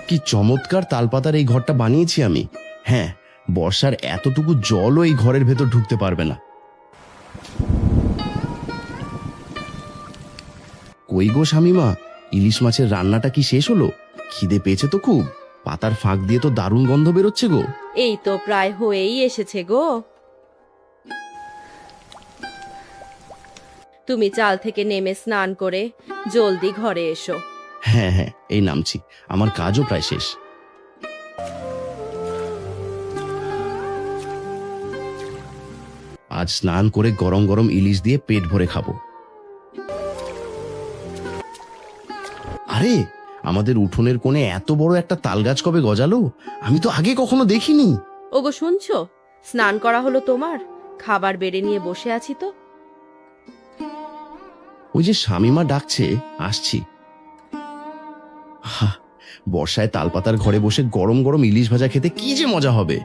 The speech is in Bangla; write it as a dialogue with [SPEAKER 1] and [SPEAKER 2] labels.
[SPEAKER 1] কি চমৎকার তালপাতার এই ঘরটা বানিয়েছি আমি। হ্যাঁ, বর্ষার এতটুকু জলও এই ঘরের ভেতর ঢুকতে পারবে না। কই গো শামিমা, ইলিশ মাছের রান্নাটা কি শেষ হলো? খিদে পেয়েছে তো খুব। পাতার ফাঁক দিয়ে তো দারুণ গন্ধ বেরোচ্ছে গো।
[SPEAKER 2] এই তো প্রায় হয়েই এসেছে গো। তুমি চাল থেকে নেমে স্নান করে জলদি ঘরে এসো।
[SPEAKER 1] হ্যাঁ হ্যাঁ, এই নামছি, আমার কাজও প্রায় শেষ। আজ স্নান করে গরম গরম ইলিশ দিয়ে পেট ভরে খাবো। আরে, আমাদের উঠোনের কোণে এত বড় একটা তাল গাছ কবে গজালো? আমি তো আগে কখনো দেখিনি।
[SPEAKER 2] ওগো শুনছো? স্নান করা হলো তোমার? খাবার বেড়ে নিয়ে বসে আছি তো।
[SPEAKER 1] ওই যে শামিমা ডাকছে, আসছি। বর্ষায় তালপাতার ঘরে বসে গরম গরম ইলিশ ভাজা খেতে কি যে মজা হবে।